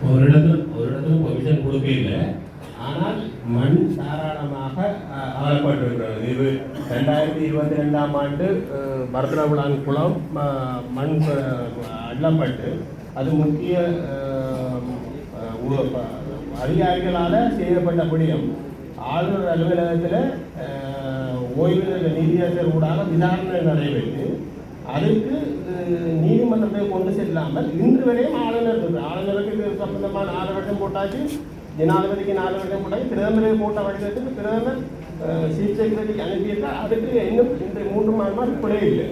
ஒரு இடத்துல பெர்மிஷன் கொடுக்கல, ஆனால் மண் தாராளமாக அகப்பட்டிருக்கிறது. இது 2022ஆம் ஆண்டு பரதரவிழான் குளம் மண் அள்ளப்பட்டு அது முக்கிய அதிகாரிகளால் செய்யப்பட்ட விடயம் ஆளுநர் அலுவலகத்தில் ஓய்வு நீதியரசர் ஊடாக விசாரணை நடைபெற்று அதுக்கு நீதிமன்றத்தை கொண்டு செல்லாமல் இன்று வரையும் ஆளுநருக்கு இது சம்பந்தமாக 4 வருடம் போட்டாச்சு, ஜனாதிபதிக்கு 4 வருடம் போட்டாச்சு, பிரதமருக்கு போட்ட வடிவத்துக்கு பிரதமர் சீஃப் செக்ரட்டரிக்கு அனுப்பியிருந்தால் அதுக்கு இன்னும் இன்று 3 மாதமாக ரிப்ளே இல்லை.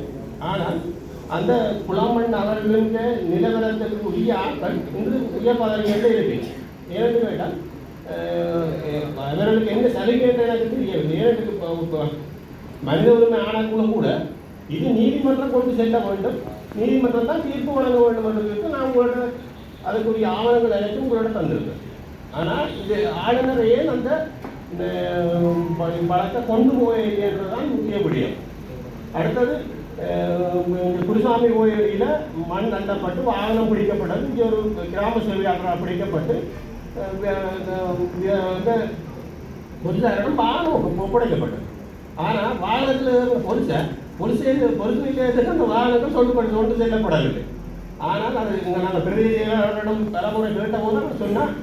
ஆனால் அந்த குளமண் அவர்களின் நிலவரத்திற்கு உரிய ஆட்கள் இன்று உயர் பதவிகளில் இருக்கு. ஏன்னு கேட்டால் அவர்களுக்கு என்ன சலுகை எனக்கு தெரியவில்லை. ஏன்னு மனித உரிமை ஆணைக்குழு கூட இது நீதிமன்றம் கொண்டு செல்ல வேண்டும், நீதிமன்றம் தான் தீர்ப்பு வழங்க வேண்டும் என்பதற்கு நான் உங்களோட அதுக்குரிய ஆவணங்கள் அனைத்தும் உங்களோட தந்திருக்கேன். ஆனால் இது ஆளுநர் ஏன் அந்த வழக்கை கொண்டு போயதான் முக்கிய விடயம். அடுத்தது குருசாமி கோயிலில் மண் அண்டப்பட்டு வாகனம் பிடிக்கப்பட்டது. இங்கே ஒரு கிராம சேவையாளராக பிடிக்கப்பட்டு பொலிசாரிடம் வாகனம் ஒப்படைக்கப்பட்டது. ஆனால் வாகனத்தில் பொலிசு நிலையத்துக்கு அந்த வாகனங்கள் கொண்டு செல்லப்படவில்லை. ஆனால் அது நாங்கள் பிரதி செயலாளரிடம் தலைமுறை கேட்ட போது அவர் சொன்னால்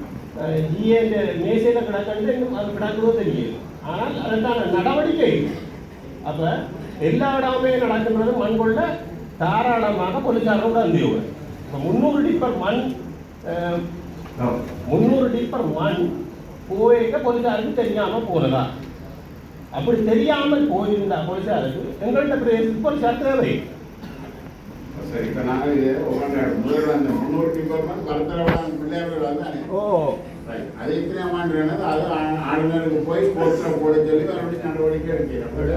ஜிஏ மேசையில் கிடக்கிறது இன்னும் அது கிடக்குதோ தெரியும். ஆனால் அதற்கான நடவடிக்கை அப்போ எல்லா இடமே நடக்கின்றது மண் கொள்ள தாராளமாக போலீசாரோட அந்தியோடு. இப்போ 300 டிப்பர் மண் போயிட்ட போலீசாருக்கு தெரியாமல் போனதா? அப்படி தெரியாமல் போயிருந்தா போலீசாருக்கு எங்கள்கிட்ட பிரதேசத்துக்கு போலீசார் தேவை. சரி, இப்போ நாங்கள் முதல்ல அந்த 300 டிப்பர் மண் பரத்தரவான பிள்ளையார்கள் வந்தானே. ஓ அது எத்தனை ஆண்டு அது ஆளுநருக்கு போய் கோர்ட்டில் போட சொல்லி மறுபடியும் நடவடிக்கை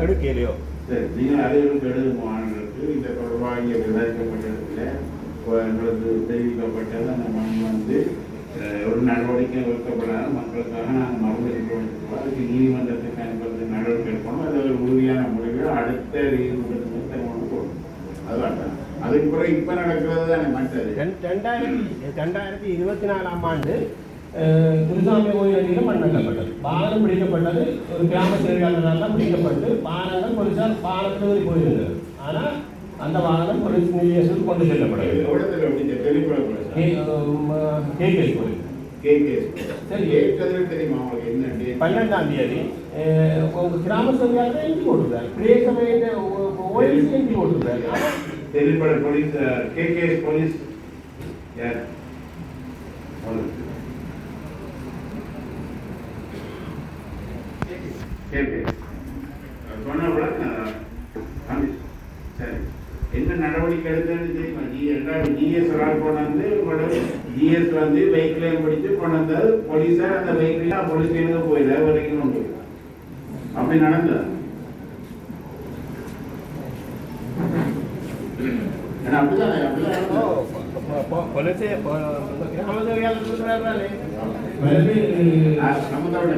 எடுக்கலையோ? சரி, நீங்கள் அறிவுக்கு எழுதும் ஆளுநருக்கு இந்த தொடர்பாக இங்கே விசாரிக்கப்பட்டதில் எங்களுக்கு தெரிவிக்கப்பட்டது அந்த மண் ஒரு நடவடிக்கை எடுக்கப்படாத மக்களுக்காக நாங்கள் மறுபடியும் அதுக்கு நீதிமன்றத்துக்கு அனுப்புறது நடவடிக்கை எடுக்கணும். அது ஒரு உறுதியான முடிவில் அடுத்த நீதிமன்றத்துக்கு தருமானம் போடணும். அதுதான் அதுக்கு பிறகு இப்போ நடக்கிறது தானே மற்றது. 2024ஆம் ஆண்டு குருசாமி கோயிலில் மண் அள்ளப்பட்டது, பானம் பிடிக்கப்பட்டது. ஒரு கிராம சேவையாளரால் தான் பிடிக்கப்பட்டு பானங்கள் போலீசார் பானத்தில் போயிருந்தது. ஆனால் அந்த வாகனம் போலீஸ் நிலையத்துக்கு கொண்டு செல்லப்படவில்லை. சரி, 12ஆம் தேதி உங்கள் கிராம சேவையாளர் எஞ்சி போட்டுருக்காரு, பிரிய சபையின் ஓய்வு எஞ்சி போட்டுருக்காரு. தெளிப்பட போலீஸ் கேகேஎஸ் போலீஸ் சரி, என்ன நடவடிக்கை எடுத்ததுன்னு தெரியுமா? ஜிஎஸ் கொண்டாந்து ஜிஎஸ் வந்து வெஹிக்கிளையும் பிடிச்சு கொண்டாந்து போலீஸார் அந்த வெஹிக்கிள் போலீஸ் ஸ்டேஷனுக்கு போயில வரைக்கும் கொண்டு போய் அப்படி நடந்தது. அப்படிதான்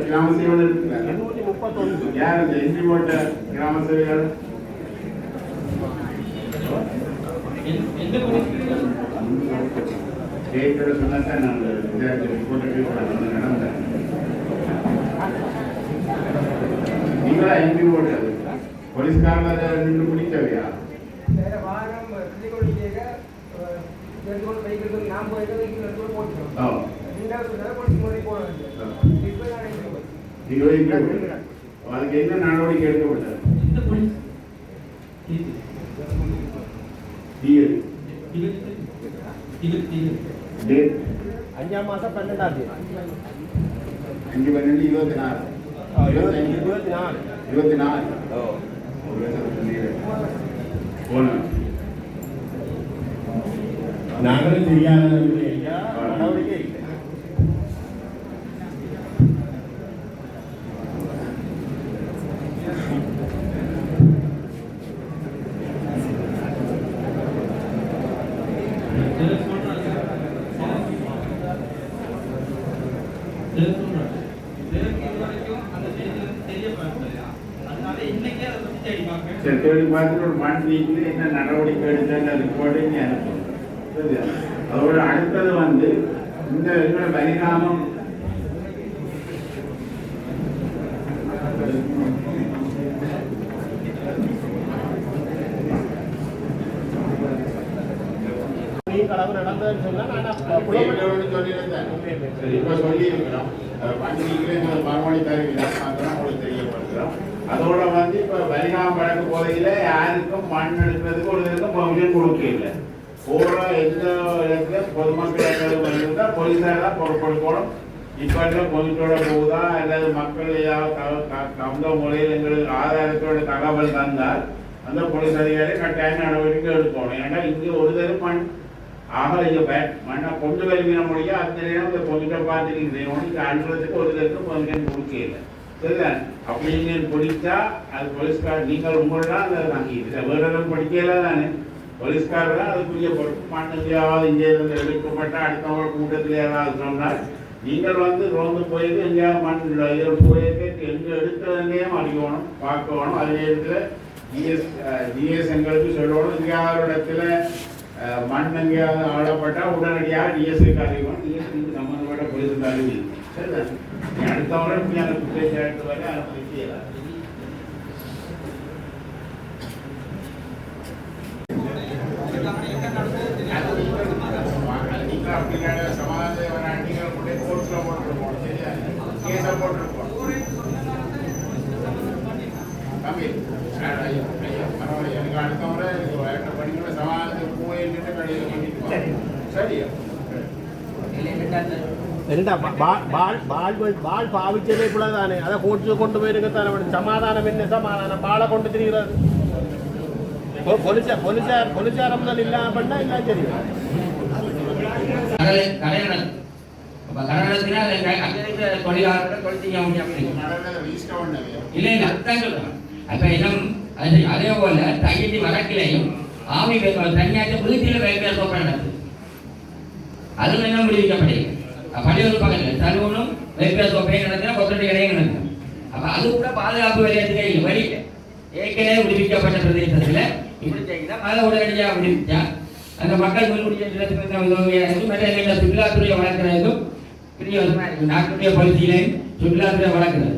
கிராம சேவையாளர் இருக்கிறார். 231 யார் இந்த என்ட்ரி போட்ட கிராம சேவையாளர்? சொன்னா நாங்கள் நடந்தேன். நீங்களா என்ட்ரி போட்டது போலீஸ்காரங்க நின்று பிடிக்கவையா? அதுக்கு என்ன நடவடிக்கை எடுக்கப்பட்டது? 5ஆம் மாதம் 12ஆம் தேதி 5/12/24 நாங்களும் தெரியாத நடவடிக்கை இல்லை. சரி, தேடி பார்த்துட்டு ஒரு மண் வீட்டில் என்ன நடவடிக்கை எடுத்த ரிப்போர்ட்டை இங்கே அனுப்புவோம். சரியா? அதோட அடுத்தது வந்து இந்த எங்களோட பரிணாமம் களவு நடந்ததுன்னு சொன்னா சொல்லியிருக்கிறோம். பண்டிகைகளை மறுமொழி தருகிறோம், அதெல்லாம் உங்களுக்கு தெரியப்படுத்துகிறோம். அதோட வந்து இப்போ பரிணாமம் வழக்கு போதையில் யாருக்கும் மண் எடுக்கிறதுக்கு ஒரு இதுக்கும் பர்மிஷன் கொடுக்க இல்லை. போகிற எந்த இடத்துல பொதுமக்கள் இருந்தால் போலீஸாக தான் பொறுப்பெடுக்கணும். இப்போ பொதுத்தோட போகுதா அல்லது மக்கள் ஏதாவது தகுந்த முறையில் எங்களுக்கு ஆதாரத்தோட தகவல் தந்தால் அந்த போலீஸ் அதிகாரி கட்டாயம் நடவடிக்கை எடுக்கணும். ஏன்னா இங்கே ஒரு தரம் மண் ஆகலை மண்ணை கொண்டு வருகிற முடியும். அந்த நேரம் இந்த பொதுட்டை பார்த்துருக்கிறேன் இங்கே அழுறதுக்கு ஒரு தரத்துக்கு பர்மிஷன் கொடுக்கல. சரிதான்? அப்படின்னு பிடிச்சா அது போலீஸ்கார் நீங்கள் உங்களெல்லாம் அதை நாங்கள் வேறு படிக்கல தானே போலீஸ்காரர் தான் அதுக்குரிய பொறுப்பு. மண் எங்கேயாவது இங்கே இருந்து எடுக்கப்பட்ட அடுத்தவங்க கூட்டத்தில் ஏதாவது சொன்னால் நீங்கள் வந்து ரோந்து போயிட்டு எங்கேயாவது மண் போயிட்டு எங்கே எடுத்ததுலேயும் அறியணும் பார்க்கணும். அதே நேரத்தில் டிஎஸ் எங்களுக்கு சொல்லணும். எங்கேயாவது இடத்துல மண் எங்கேயாவது ஆளப்பட்டால் உடனடியாக டிஎஸ்க்கு அறிவிக்கணும். டிஎஸ்க்கு சம்மந்தப்பட்ட போலீஸுக்கு அறிவிக்கணும். சரிதான்? அடுத்தவரை இப்படி அந்த குற்றச்சாட்டு வரை அதை செய்யலாம். சமாதான வராட்டிகள் கோர்ட்ல போட்டுருப்போம். சரியா? கேஸை போட்டிருப்போம். தம்பி பரவாயில்ல, எனக்கு அடுத்த முறை படிக்கிற சமாதானத்துக்கு போயிட்டு கடையில் பண்ணிட்டு சரியா? பால் பாவிச்சதே கூட தானே அதை கோர்ட்ஸில் கொண்டு போயிருக்கத்தானே. சமாதானம் என்ன சமாதானம்? பாலை கொண்டு திரிகிறது பொலிச்சாரம் தான் இல்லாம பண்ணா இல்லை. சரி அதே போல தையத்தி வழக்கிலையும் ஆவி தனியாற்ற வீட்டில் வேலையார் நடக்குது. அதுல என்ன முடிவிக்கப்பட்டது? பள்ளியூர் பக்கத்தில் சலூனும் வேலையார் சோப்பையும் நடத்தினா கொத்தடி கடையும் நடக்கும். அப்ப அது கூட பாதுகாப்பு விளையாட்டுக்கே வழியில் ஏற்கனவே விடுவிக்கப்பட்ட பிரதேசத்தில் இப்படி செய்யலாம். அதை உடனடியாக விடுவிச்சா அந்த மக்கள் முன்கூடிய சுற்றுலாத்துறையை வளர்க்கிறதுக்கும் பிரியோசமாக இருக்கு. நாட்டுடைய பகுதியிலையும் சுற்றுலாத்துறை வளர்க்கிறது.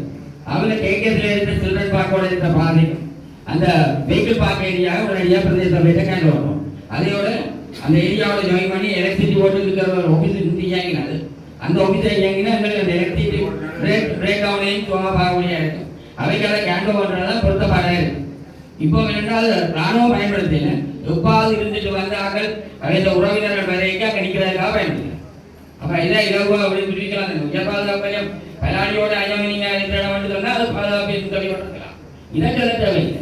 அவங்க கேட்கறதுல இருந்த சில்ட்ரன் பார்க்கோட இருந்த பாதை அந்த வெஹிக்கிள் பார்க் ஏரியாவை உடனடியாக பிரதேச சபையிட்ட கேண்டு வரணும். அதையோட அந்த ஏரியாவோட ஜாயின் பண்ணி எலக்ட்ரிசிட்டி போட்டு இருக்கிற ஒரு ஆஃபீஸ் இருந்து இயங்கினாது. அந்த ஆஃபீஸை இயங்கினா எங்களுக்கு அந்த எலக்ட்ரிசிட்டி பிரேக் டவுனையும் சும்மா பார்க்கக்கூடியா இருக்கும். அவைக்காக கேண்டு பண்ணுறதுதான் பொருத்தப்பாடாக இருக்கு. இப்போ ரெண்டாவது ராணுவம் பயன்படுத்தல, எப்பாவது இருந்துட்டு வந்தார்கள் இந்த உறவினர்கள் வரைக்கும் அங்கே நிற்கிறதுக்காக பயன்படுத்தல. அப்போ இதை இலவா அப்படின்னு பிரிக்கலாம். உயர் பாதுகாப்பையும் பலாடியோட அயோமினியா இருக்கிற இடம் சொன்னால் அது பாதுகாப்பு சொல்லி இதை சொல்ல தேவையில்லை.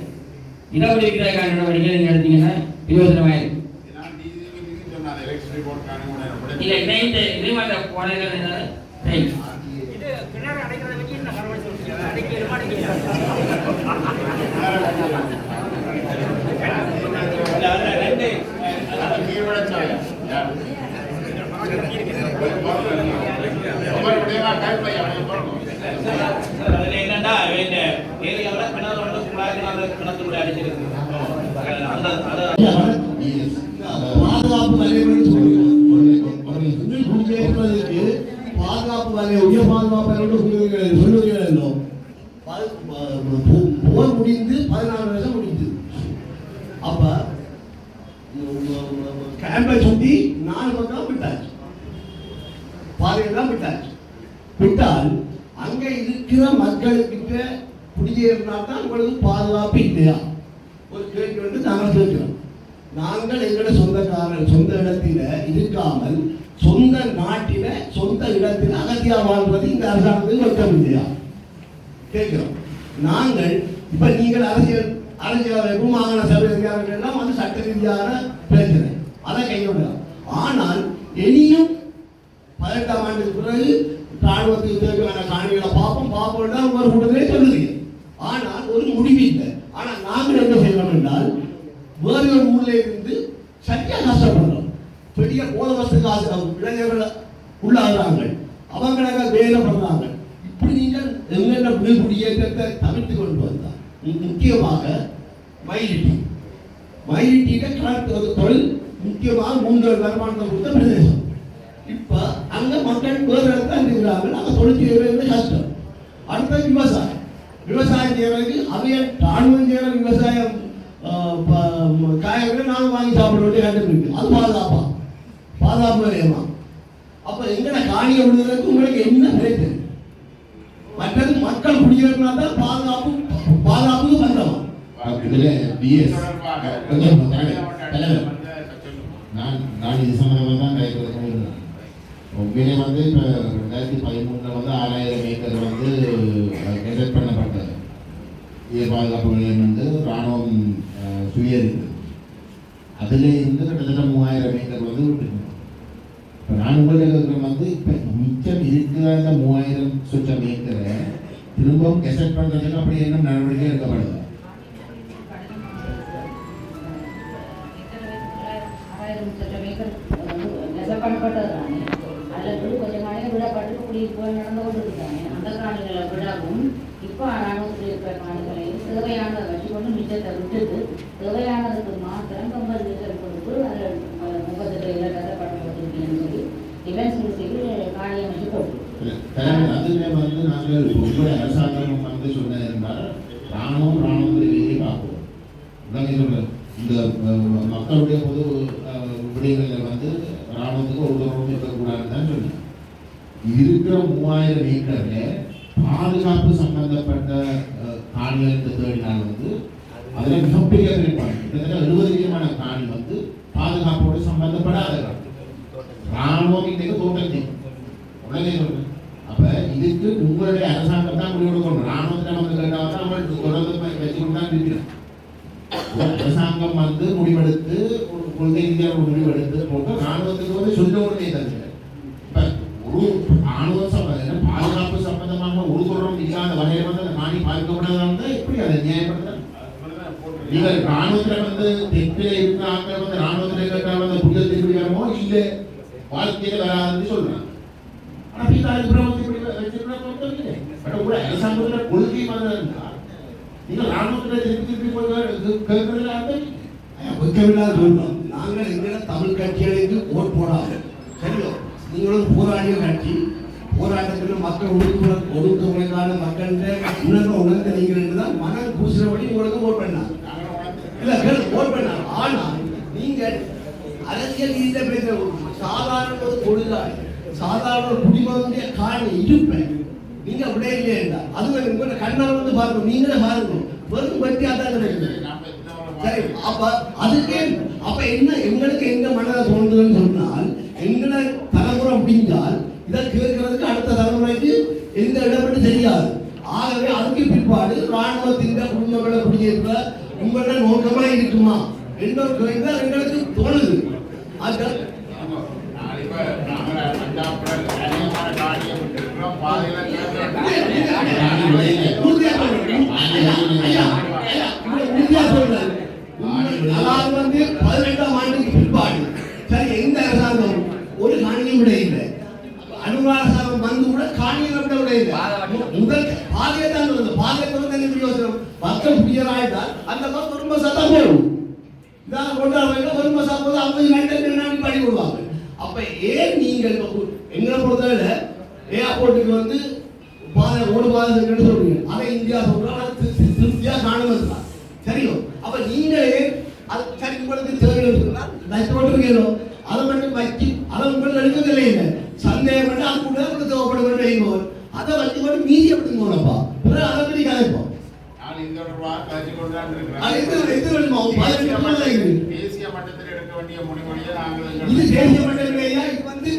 இதை விடுவிக்கிறதுக்கான நடவடிக்கை நீங்கள் எடுத்தீங்கன்னா பிரயோஜனமாக இருக்கும். இல்லை இணைந்து நீதிமன்ற போனது என்னன்னா ஏரியாவில் கிணறு வந்து கிணத்துக்குள்ள அடிச்சிருக்கு. பாதுகாப்பு வலையமைன்னு குடியேற்றுவதற்கு பாதுகாப்பு வலை உயர் பாதுகாப்பு சொல்லுவீங்களோ போர் முடிந்து 14 வருஷம் முடிஞ்சு. அப்ப கேம்பை சுற்றி 4 பக்கம் விட்டாச்சு, பாதையெல்லாம் விட்டாச்சு. விட்டால் அங்க இருக்கிற மக்களுக்கிட்ட குடியேறினா தான் உங்களுக்கு பாதுகாப்பு இல்லையா? ஒரு கேள்வி வந்து நாங்கள் கேட்கிறோம். நாங்கள் எங்களோட சொந்தக்காரர் சொந்த இடத்தில இருக்காமல் சொந்த நாட்டில சொந்த இடத்தில் அகதியா வாழ்வது இந்த அரசாங்கத்துக்கு வருத்தம் இல்லையா கேட்கிறோம். நாங்கள் இப்ப நீங்கள் அரசியல் மாகாண சபை அதிகாரிகள் எல்லாம் வந்து சட்ட ரீதியான பிரச்சனை அதை கைவிடலாம். ஆனால் இனியும் 18ஆம் ஆண்டுக்கு பிறகு ராணுவத்துக்கு தேவையான காணிகளை பார்ப்போம் தான் ஒரு கூட்டத்திலே சொல்லுறீங்க. ஆனால் ஒரு முடிவு இல்லை. ஆனால் நாங்கள் என்ன செய்யணும் என்றால் வேறு ஒரு ஊர்ல இருந்து சரியா கஷ்டப்படுறோம். பெரிய போதவசத்துக்கு இளைஞர்கள் உள்ளாகிறாங்க, அவங்களாக வேலை பண்றாங்க. இப்படி நீங்கள் எங்கென்ன குடியேற்றத்தை தவிர்த்து கொண்டு வந்தால் முக்கியமாக மயிலிட்டியில கடற்கரை தொழில் முக்கியமாக 3 வருமானத்தை கொடுத்த பிரதேசம். இப்ப அங்க மக்கள் வேறு இடத்துல இருக்கிறார்கள். அங்க தொழில் செய்வது கஷ்டம். அடுத்தது விவசாயம் செய்யறதுக்கு அவைய ராணுவம் செய்யற விவசாயம் காய்கறி நாங்கள் வாங்கி சாப்பிட வேண்டிய கஷ்டம் இருக்கு. அது பாதுகாப்பு வேலையமா. அப்ப எங்கட காணியை விடுவதற்கு உங்களுக்கு என்ன கிடைத்தது? மற்றது மக்கள் குடியிருந்தா தான் பாதுகாப்புக்கு பண்றோம். நான் இது சம்பந்தமாக தான் கைப்பற்ற உண்மையிலே வந்து இப்போ 2013 வந்து 6000 ஏக்கர் வந்து கெசட் பண்ணப்பட்டது. உயிர் பாதுகாப்பு நிலையம் வந்து இராணுவம் சுயரிக்குது. அதில் இருந்து கிட்டத்தட்ட 3000 ஏக்கர் வந்து விட்டுருக்கணும். இப்போ நான் உங்களுக்கு வந்து இப்போ மிச்சம் இருக்கிற அந்த 3000 சுற்றம் ஏக்கரை திரும்பவும் கெசட் பண்ணுறதுக்கு அப்படி என்ன நடவடிக்கை எடுக்கப்படுது? பண்ணப்பட்டதுதானே. அதில் கொஞ்சம் காணிகள் விடப்பட்டு குடியிருப்பு நடந்து கொண்டிருக்காங்க. அந்த காணிகளை விடவும் இப்போ ராணுவத்தில் இருக்கிற காணிகளையும் தேவையானதை வச்சுக்கொண்டு மிச்சத்தை விட்டுட்டு தேவையானதுக்கு மாத்திரம் 50 மீட்டர் கொடுத்து அதில் 38 இலக்கத்தை பட்டப்பட்டிருக்கீங்கன்னு சொல்லி டிஃபென்ஸ் மினிஸ்ட்ரிக்கு காணி அமைச்சு போட்டு அதுவே வந்து நாங்கள் உங்களுடைய அரசாங்கம் வந்து சொன்ன இருந்தால் ராணுவத்திலேயே பார்ப்போம். இந்த மக்களுடைய பொது விடயங்களில் வந்து ராணுவத்துக்கு ஒரு தூரம் இருக்கக்கூடாதுன்னு தான் சொன்னேன். இருக்கிற 3000 ஏக்கர்ல பாதுகாப்பு சம்பந்தப்பட்ட காணிகளுக்கு தேடினால் வந்து அதில் மிகப்பெரிய பிரிப்பாங்க. கிட்டத்தட்ட 70 விதமான காணி வந்து பாதுகாப்போடு சம்பந்தப்படாத ராணுவம் இன்றைக்கு தோட்டத்தை உடனே சொல்றேன். அப்ப இதுக்கு உங்களுடைய அரசாங்கம் தான் முடிவெடுக்கணும். ராணுவத்தில் வந்து கேட்டால் அவங்களுக்கு தொடர்ந்து வச்சுக்கொண்டு தான் இருக்கிறோம். அரசாங்கம் வந்து முடிவெடுத்து கொள்கை ரீதியாக முடிவெடுத்து போட்டு ராணுவத்துக்கு வந்து சொல்ல உடனே தருங்க. இப்ப ஒரு ராணுவ பாதுகாப்பு சம்பந்தமாக ஒரு சொல்றம் இல்லாத வகையில் வந்து அந்த காணி பாதிக்கப்படாத எப்படி அதை நியாயப்படுத்த? நீங்கள் ராணுவத்துல வந்து தெற்கில இருக்கிறாங்க வந்து ராணுவத்துல கேட்டால் வந்து புதிய திருப்பி வரமோ இல்லை வாழ்க்கையில வராதுன்னு சொல்றாங்க. ஆனா பீதாளுக்கு பிரபத்தி இப்படி வச்சிருந்தா இல்லை. பட் கூட அரசாங்கத்துல கொள்கை மாதிரி இருந்தா நீங்கள் ராணுவத்துல திருப்பி சொல்றோம். நாங்கள் எங்களை தமிழ் கட்சிகளுக்கு ஓட் போடாது சரியோ. நீங்களும் போராடிய கட்சி போராட்டத்தில் மக்கள் ஒடுக்குமுறைக்கான மக்கள் உணர்ந்த நீங்கள் தான் மனம் பூசினபடி உங்களுக்கு ஓட் பண்ணாங்க. இல்ல ஓட் பண்ணாங்க. ஆனால் நீங்கள் அரசியல் ரீதியில் பேசுற சாதாரண ஒரு தொழிலாளி சாதாரண ஒரு குடிமகனுடைய காணி இருப்பேன் நீங்க அப்படியே இல்லையா? அது உங்களை கண்ணால் வந்து பாருங்க. நீங்களே பாருங்க வெறும் பற்றி அதான் கிடைக்குது. சரி, அப்ப அதுக்கு அப்ப என்ன எங்களுக்கு எங்க மனதை தோன்றுதுன்னு சொன்னால் எங்களை தலைமுறை அப்படிங்கால் இதை கேட்கறதுக்கு அடுத்த தலைமுறைக்கு எந்த இடப்பட்டு தெரியாது. ஆகவே அதுக்கு பிற்பாடு ராணுவத்தின் குடும்பங்களை குடியிருக்கிற உங்களோட நோக்கமா இருக்குமா என்ற கேள்வி எங்களுக்கு தோணுது. அது வந்து 18ஆம் ஆண்டுக்கு பிற்பாடு சரி எந்த அரசாங்கம் ஒரு காணியும் விட இல்லை. அனுராக அரசாங்கம் வந்து கூட காணியை விட இல்லை. முதல் பாதையை தான் பாதையை வந்து பிரயோசனம் மக்கள் புயலாயிட்டால் அந்த மாதிரி குடும்ப சத்தம் போடும். இதான் கொண்டாடுவாங்க குடும்ப சாப்பிடுவது 50 நாள் படி விடுவாங்க. அப்ப ஏன் நீங்கள் எங்களை பொறுத்தவரை ஏர்போர்ட்டுக்கு வந்து ஓடு பாதை சொல்றீங்க. அதை இந்தியா சொல்றாங்க திருப்தியா காணுவது தான் சரியோ. அப்ப நீங்களே அது சரி உங்களுக்கு தேவையான நஷ்டப்பட்டிருக்கீங்களோ அதை மட்டும் வச்சு அதை உங்களுக்கு எடுக்கவில்லை இல்லை சந்தேகம் பண்ணி அது கூட தேவைப்பட வேண்டும். அதை வச்சு மட்டும் மீதி எப்படி போனப்பா அதை பற்றி கதைப்போம். தேசிய மட்டத்தில் எடுக்க வேண்டிய முடிவுடைய இது தேசிய மட்டத்திலேயா இது வந்து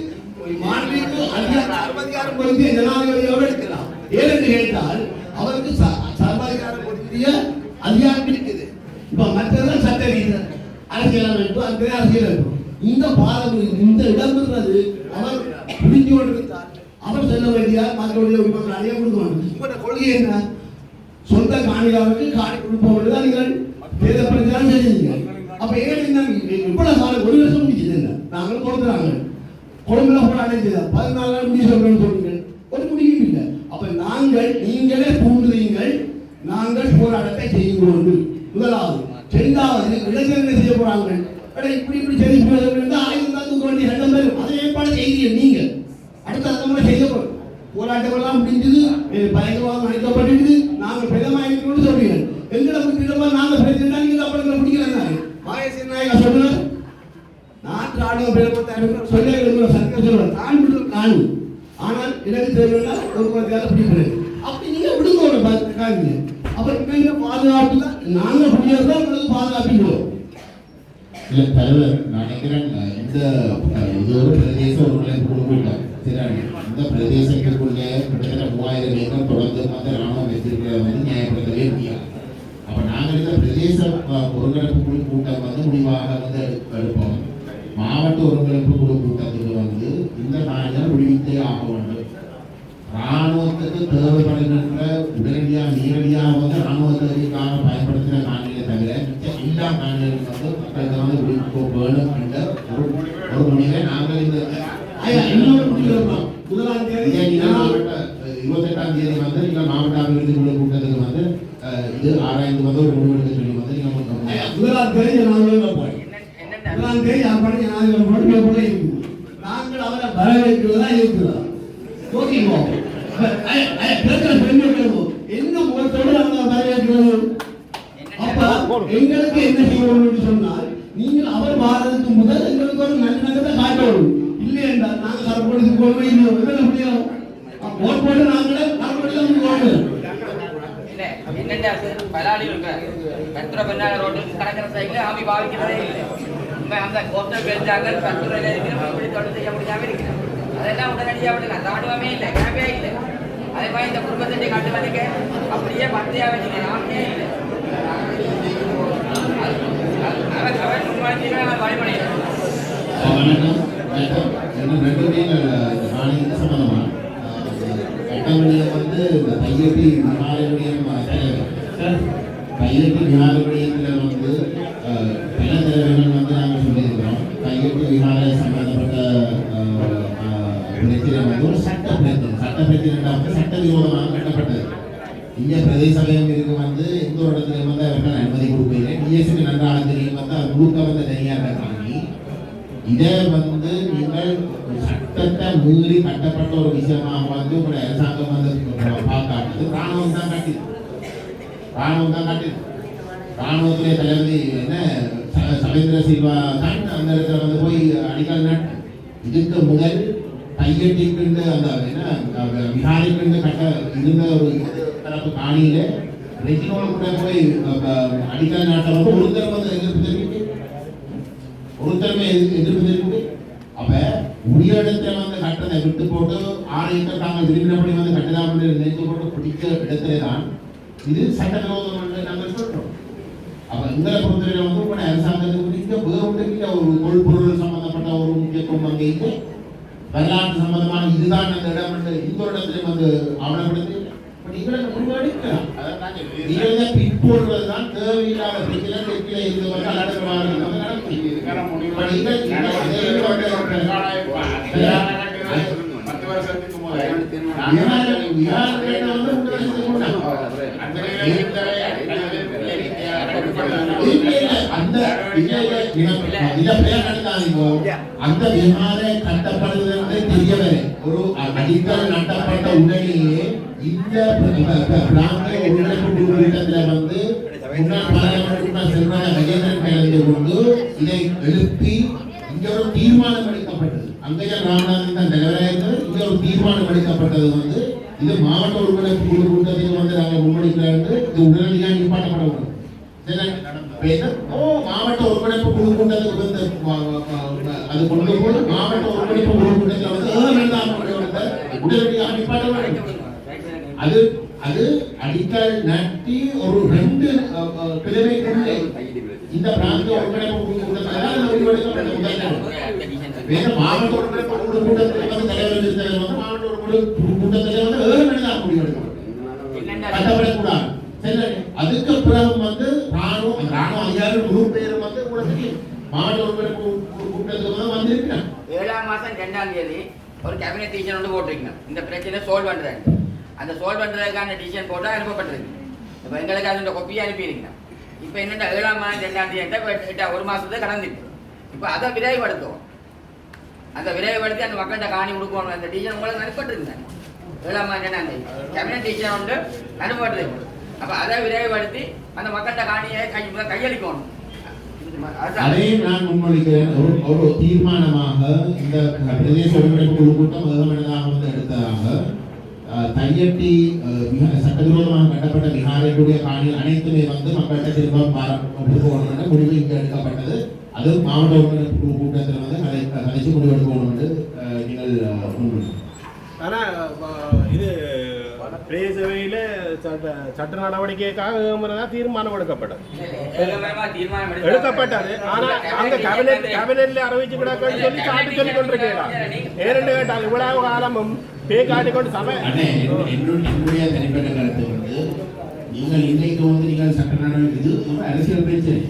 மாநிலத்துக்கு அதிகாரம் பொருந்திய ஜனாதிபதியோடு எடுக்கலாம். ஏனென்று கேட்டால் அவருக்கு சர்வாதிகாரம் பொருந்திய அதிகாரம் இருக்குது. இப்ப மற்றதான் சட்ட ரீதியாக அரசியலமைப்பு அந்த அரசியலமைப்பு இந்த பாதம் இந்த இடம்ன்றது அவர் புரிஞ்சு கொண்டிருந்தார். அவர் செல்ல வேண்டிய மக்களுடைய உரிமைகள் அடைய கொடுக்கணும். உங்களோட கொள்கை என்ன? சொந்த காணிகாவுக்கு காணி கொடுப்போம் தான் நீங்கள் தேர்தல் பிரச்சாரம் செஞ்சீங்க. அப்ப ஏன் இவ்வளவு காலம் 1 வருஷம் முடிச்சது என்ன நாங்கள் கொடுக்குறாங்க கொழும்புல கூட அடைஞ்சது 14 நாள் முடிவு சொல்றேன்னு சொன்னீங்க. ஒரு முடிவும் இல்லை. அப்ப நீங்களே தூண்டுவீங்கள் நாங்கள் போராட்டத்தை செய்கிறோம். முதலாவது ரெண்டாவது இளைஞர்கள் செய்ய போறாங்க. இப்படி செய்தி போயிருந்தா ஆயுதம் தான் தூக்க வேண்டிய சட்டம் வரும். அதை ஏற்பாடு செய்ய நீங்க அடுத்த அந்த முறை செய்ய போறோம். போராட்டங்கள்லாம் முடிஞ்சது, பயங்கரவாதம் அழைக்கப்பட்டிருக்குது. நாங்கள் பிரதமாயிருக்கணும்னு சொல்றீங்க. எங்களை விட்டுமா நாங்கள் பிரச்சனை நீங்க அப்புறம் பிடிக்கலன்னாரு மாயசேன நாயகா சொல்லுவார். நான் ராணுவ பிரதமர் சொல்ல சர்க்கரை சொல்லுவேன் நான் விடுறது காணும். ஆனால் எனக்கு தேவைன்னா ஒரு மத்தியால பிடிக்கிறது. அப்படி நீங்க விடுங்க பார்த்துக்காங்க. அப்புறம் நீங்க பாதுகாப்பு தான் நாங்கள் பிடிக்கிறதா உங்களுக்கு பாதுகாப்பிக்கிறோம். இல்ல தலைவர் நினைக்கிறேன் இந்த இது ஒரு பிரதேச ஒருங்கிணைப்பு கூட்டம் சரி. இந்த பிரதேசத்திற்குள்ளே கிட்டத்தட்ட 3000 ஏக்கர் தொடர்ந்து வந்து ராணுவம் வச்சிருக்கிறத வந்து நியாயப்படுத்தவே முடியாது. அப்ப நாங்கள் இந்த பிரதேச ஒருங்கிணைப்பு குழு கூட்டம் வந்து முடிவாக வந்து எடுப்போம். மாவட்ட ஒருங்கிணைப்பு குழு கூட்டத்துக்கு வந்து இந்த நாளில் விடுவித்தே ஆக வேண்டும். ராணுவத்துக்கு தேவைப்படுகின்ற உடனடியாக நேரடியாக வந்து ராணுவ தேவைக்காக பயன்படுத்துகிற காணிகளை தவிர மிச்ச எல்லா காணிகளும் வந்து மக்களுக்கு வந்து விடுவிக்க வேணும் என்ற ஒரு முடிவை நாங்கள் இந்த முதலாம் தேதி 28ஆம் தேதி வந்து நீங்கள் மாவட்ட அபிவிருத்தி குழு கூட்டத்துக்கு வந்து இது ஆராய்ந்து வந்து ஒரு முடிவெடுக்க சொல்லி வந்து நீங்கள் முதலாம் தேதி முதலாம் தேதி நாங்கள் அவரை வரவேற்கிறதா இருக்கிறதா ஓகேங்களா? என்ன முகத்தோடு நாங்கள் வரவேற்கிறோம். அப்ப எங்களுக்கு என்ன செய்யணும் சொன்னால் நீங்கள் அவர் வாரதுக்கு முதல் எங்களுக்கு ஒரு நல்லிணக்கத்தை காட்டணும். இல்லை என்றால் நாங்கள் சரப்படுத்தி போடுவோம். இல்லை முடியும் ஓட் போட்டு நாங்களே என்னென்ன பலாடி பெட்ரோ பெண்ணாக ரோடு கடற்கரை சைக்கிள் ஆமி பாவிக்கிறதே இல்லை. அந்த கோஸ்டல் பெஞ்சாங்க பெட்ரோல் இருக்கிற தொழில் செய்ய முடியாமல் இருக்கிறேன். அதெல்லாம் உடனடியாக விடுங்க. ராணுவமே இல்லை, கேம்பே இல்லை. அதே மாதிரி இந்த குடும்பத்தை கட்டுவதுக்கு அப்படியே பத்தியாக வச்சுக்க நாமே இல்லை. அவன் முன்மாதிரியாக வழிபடுகிறேன். வந்து கையெட்டி விமானவிடயம் கையெட்டி விமானவிடயத்தில் வந்து பல தலைவர்கள் வந்து நாங்கள் சொல்லியிருக்கிறோம். கையெட்டி விமான சம்பந்தப்பட்ட பிரச்சனை வந்து ஒரு சட்ட பிரச்சனை வந்து சட்டவிரோதமாக கட்டப்பட்டது. இந்திய பிரதேச சபையம் இருக்கு வந்து எந்த ஒரு இடத்துல வந்து அவர்கள் அனுமதி கொடுக்கல. டிஎஸ்க்கு நன்றாக தெரியும் வந்து அது முழுக்க வந்து தனியாக காணி இதை வந்து நீங்கள் சட்டத்தை மீறி கட்டப்பட்ட ஒரு விஷயமாக வந்து உங்களுடைய அரசாங்கம் வந்து பார்க்காது. ராணுவம் தான் காட்டுது. ராணுவத்துடைய தளபதி என்ன சவேந்திர சில்வா தான் அந்த இடத்துல வந்து போய் அடிக்கல் நட்டு இதுக்கு முதல் கையெட்டிக்கு அந்த என்ன விசாரிக்கு கட்ட இருந்த ஒரு தரப்பு காணியில ரெஜினோட கூட போய் அடிக்கல் நாட்டை வந்து ஒருத்தர் வந்து எதிர்ப்பு தெரிவிக்கு அப்ப உரிய இடத்துல வந்து கட்டத்தை விட்டு போட்டு 6 ஏக்கர் தாங்கள் விரும்பினபடி வந்து கட்டலாம் என்று நினைத்து போட்டு பிடிச்ச இடத்துல தான் இது சட்டவிரோதம் என்று நாங்கள் சொல்றோம். அப்ப எங்களை பொறுத்தவரை வந்து உங்களோட அரசாங்கத்துக்கு இங்க வேறு ஒரு தொல்பொருள் சம்பந்தப்பட்ட ஒரு முக்கியத்துவம் அங்கே இல்லை. வரலாற்று சம்பந்தமான இதுதான் அந்த இடம் என்று இந்த இடத்துல வந்து ஆவணப்படுது. நீங்களை முடிவெடுக்கலாம். நீங்கள் பின்போடுவதுதான் தேவையில்லாத பிரச்சனை தெற்கில இருந்து வந்து அலடமாக அந்த விமானை கட்டப்படுவதற்கு தெரியவில்லை. ஒரு அடிக்கல் நட்டப்பட்ட உடனேயே இந்த பிராந்திய ஒருங்கிணைப்பு கூட்டத்தில் வந்து முன்னாள் பாராளுமன்ற செல்வராஜ கஜேந்திரன் கலந்து கொண்டு இதை எழுப்பி இங்க ஒரு தீர்மானம் எடுக்கப்பட்டது. அங்கேயே ராமநாதன் தான் தலைவராயிருந்தது. இங்க ஒரு தீர்மானம் எடுக்கப்பட்டது வந்து இது மாவட்ட ஒருங்கிணைப்பு குழு கூட்டத்தில் வந்து நாங்கள் முன்மொழிக்கிறாங்க. இது உடனடியாக நிப்பாட்டப்பட வேண்டும். மாவட்ட ஒருங்கிணைப்பு குழு கூட்டத்துக்கு வந்து அது கொண்டு போது மாவட்ட ஒருங்கிணைப்பு குழு கூட்டத்தில் வந்து உடனடியாக நிப்பாட்ட வேண்டும். அது அது அடிக்கல் நட்டி ஒரு 2 கிழமைக்குள்ளே இந்த பிராந்திய ஒருங்கிணைப்பு குழு கூட்டத்தில் வேற மாவட்ட ஒருங்கிணைப்பு குழு கூட்டத்தில் வந்து தலைவர் இருந்தவர் வந்து மாவட்ட ஒருங்கிணைப்பு கூட்டத்தில் வந்து 7 மணி தான் முடிவெடுக்கப்படும். கட்டப்படக்கூடாது. அதுக்கு பிறகு வந்து ராணுவ அதிகாரிகள் குழு பேரும் வந்து உங்களுக்கு மாவட்ட ஒருங்கிணைப்பு கூட்டத்துக்கு வந்திருக்கிறாங்க. 7ஆம் மாதம் 2ஆம் தேதி ஒரு கேபினெட் டிசிஷன் வந்து போட்டிருக்கணும். இந்த பிரச்சனை சால்வ் பண்றாங்க. அந்த சால்வ் பண்றதுக்கான டிசிஷன் போட்டா அனுப்பப்பட்டிருக்கு. இப்போ எங்களுக்கு அதோட கொப்பியை அனுப்பியிருக்கணும். இப்போ என்னென்ன 7ஆம் மாதம் 2ஆம் தேதி ஒரு மாதத்தை கடந்துட்டு இப்போ அதை விரைவுபடுத்துவோம். அந்த விரைவுபடுத்தி அந்த மக்கள்கிட்ட காணி கொடுக்கணும். அந்த டீச்சர் உங்களுக்கு அனுப்பிட்டுருந்தேன் 7ஆம் மாதம் 2ஆம் தேதி கேபினட் டீச்சர் வந்து அனுப்பப்படுது. அப்போ அதை விரைவுபடுத்தி அந்த மக்கள்கிட்ட காணியை கையளிக்கணும். அதையும் நான் முன்மொழிக்கிறேன். ஒரு தீர்மானமாக இந்த பிரதேச ஒருங்கிணைப்பு குழு கூட்டம் முதல்வனதாக வந்து எடுத்ததாக தையட்டி சட்டவிரோதமாக கட்டப்பட்ட விஹாரைக்குரிய காணிகள் அனைத்துமே வந்து மக்கள்கிட்ட திரும்ப கொடுக்கணும் என்ற முடிவு இங்கே எடுக்கப்பட்டது. அது மாவட்ட ஒருங்கிணைப்பு குழு கூட்டத்தில் வந்து கதைச்சு முடிவெடுக்கணும் என்று நீங்கள் முன்மொழி. ஆனால் இது பிரதேசவையில் சட்ட நடவடிக்கைக்காக தீர்மானம் எடுக்கப்பட்டது. ஆனால் அங்கே கேபினெட்ல அறிவிச்சு கிடக்குன்னு சொல்லி காட்டு சொல்லி கொண்டிருக்கிறார். ஏன்னு கேட்டால் இவ்வளவு காலமும் காட்டி கொண்டு சபை என்னுடைய தனிப்பட்ட கருத்து வந்து நீங்கள் இன்றைக்கு வந்து நீங்கள் சட்ட நடவடிக்கை இது அரசியல் பிரச்சனை.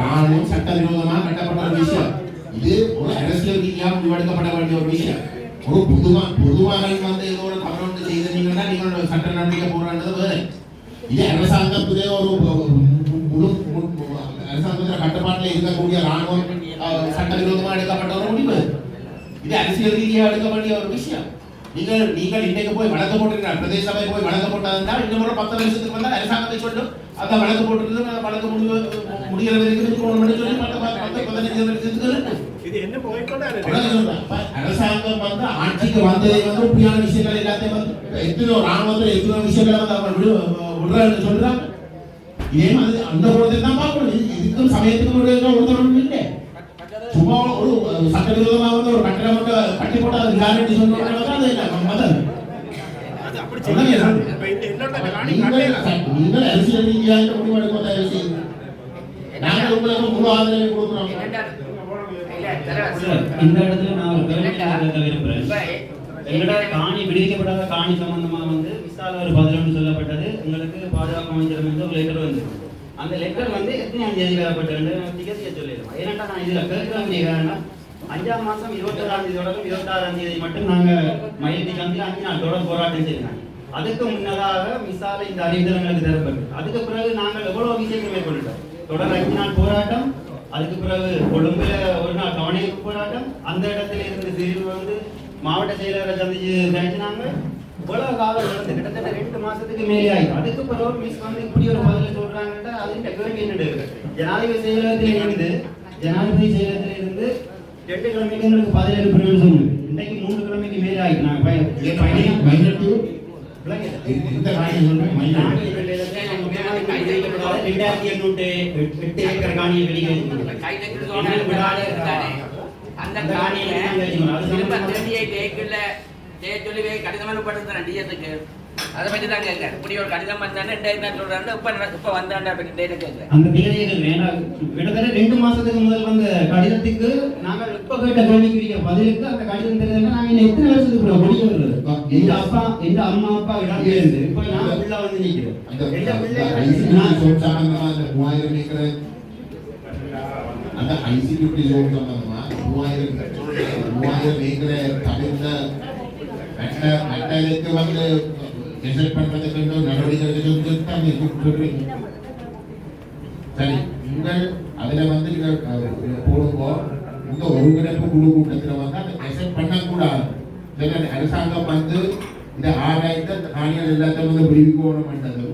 ராணுவம் சட்டவிரோதமாக கட்டப்பட்ட ஒரு விஷயம். இது ஒரு அரசியல் ரீதியாக முடிவெடுக்கப்பட வேண்டிய ஒரு விஷயம். ஒரு பொதுவாக வந்து ஏதோ ஒரு கவனம் செய்தீங்கன்னா நீங்கள் சட்ட நடவடிக்கை போராடுறது வேறு. இது அரசாங்கத்துடைய ஒரு முழு அரசாங்கத்தில் கட்டுப்பாட்டில் இருக்கக்கூடிய ராணுவம் சட்டவிரோதமாக எடுக்கப்பட்ட ஒரு முடிவு. இது அரசியல் ரீதியாக எடுக்க வேண்டிய ஒரு விஷயம். நீங்கள் இன்றைக்கு போய் வழக்கு போட்டிருக்கிறார், பிரதேச சபை போய் வழக்கு போட்டதுனால் இன்னும் ஒரு 10 வருஷத்துக்கு வந்தால் அரசாங்கத்தை சொல்லும் அந்த வழக்கு போட்டிருக்கிறது வழக்கு முடிகிற வரைக்கும் சொல்லி 10-15 வருஷத்துக்கு இது என்ன போய்கொண்டா அரசாங்கம் வந்து ஆட்சிக்கு வந்ததை வந்து இப்படியான விஷயங்கள் எல்லாத்தையும் வந்து எத்தனையோ ராணுவத்தில் எத்தனையோ விஷயங்களை வந்து அவங்க விடுறான்னு சொல்றாங்க. இதே மாதிரி அந்த குளத்தில் தான் பார்க்கணும். இதுக்கும் சமயத்துக்கு ஒருத்தரும் இல்லை. சும்மா ஒரு சட்டவிரோதமாக வந்து ஒரு கட்டணம் கட்டி போட்டு அது கேரண்டி சொல்றாங்க. நீங்கள் அரசியல் ரீதியாக முடிவெடுக்க தயவு செய்து நாங்கள் உங்களுக்கு முழு ஆதரவை கொடுக்குறோம். இந்த இடத்துல நான் ஒரு கேள்வி விரும்புறேன். எங்களோட காணி விடுவிக்கப்படாத காணி சம்பந்தமா வந்து விசால ஒரு பதில் சொல்லப்பட்டது. உங்களுக்கு பாதுகாப்பு அமைச்சர் வந்து ஒரு லெட்டர் வந்து அந்த லெட்டர் வந்து எத்தனையாம் தேதி வரப்பட்டது திகதியை சொல்லிடுவோம். ஏன்னா நான் இதுல கேட்க வேண்டிய காரணம் 5ஆம் மாதம் 21ஆம் தேதி தொடக்கம் 26ஆம் தேதி மட்டும் நாங்க மயிலடி கந்தியில் 5 நாள் தொடர் போராட்டம் செய்யணும். அதுக்கு முன்னதாக விசால இந்த அறிவித்தல் எங்களுக்கு தரப்பட்டது. அதுக்கு பிறகு நாங்கள் எவ்வளவு விஷயங்கள் மேற்கொண்டோம். தொடர் 5 நாள் போராட்டம், அதுக்கு பிறகு கொழும்புல ஒரு நாள் கவனிப்பு போராட்டம், அந்த இடத்துல இருந்து திரும்பி வந்து மாவட்ட செயலரை சந்திச்சு பேசினாங்க. இவ்வளவு காலம் நடந்து கிட்டத்தட்ட 2 மாசத்துக்கு மேலே ஆயிடும். அதுக்கு பிறகு மிஸ் வந்து இப்படி ஒரு பதில் சொல்றாங்கன்ட்டு அதுகிட்ட கேள்வி என்னது ஜனாதிபதி செயலகத்தில் இருந்து 2 கிழமைக்கு எங்களுக்கு பதில் அனுப்புறேன்னு சொன்னாங்க. இன்னைக்கு 3 கிழமைக்கு மேலே ஆயிட்டு நாங்க இந்த காணியை சொல்றேன் 2808 ஏக்கர் காணியை வெளியே அந்த காணியில திரும்ப 38 ஏக்கர்ல சொல்லி கடிதம் அனுப்பப்படுறேன் டிஎஸ்க்கு. அதை பற்றி தான் கேட்கறேன். இப்படி ஒரு கடிதம் வந்தானே என்ன சொல்றாங்க இப்ப வந்தாண்டா கேட்கறேன். அந்த தேதிகள் வேண்டாம். கிட்டத்தட்ட 2 மாசத்துக்கு முதல் வந்த கடிதத்துக்கு நாங்கள் இப்ப கேட்ட கேள்விக்குரிய பதிலுக்கு அந்த கடிதம் தெரியுதுன்னா நாங்க எத்தனை வருஷத்துக்கு முடிக்கிறது. எங்க அம்மா அப்பா இடம் இருந்து இப்ப நாங்க பிள்ளை வந்து நிக்கிறோம். அந்த ஐசிடி ஜோன் சம்பந்தமா 3000 ஏக்கரை தமிழ்ல மெட்டலுக்கு வந்து ரிசல்ட் பண்றதுக்கு நடவடிக்கை சொல்றீங்க. சரி, நீங்கள் அதுல வந்து நீங்கள் போடுங்கோ. இந்த ஒருங்கிணைப்பு குழு கூட்டத்தில் வந்து அதை ரிசல்ட் பண்ணக்கூடாது. அரசாங்கம் வந்து இந்த ஆராய்ந்த காணிகள் எல்லாத்தையும் வந்து விரிவிக்கணும் என்றது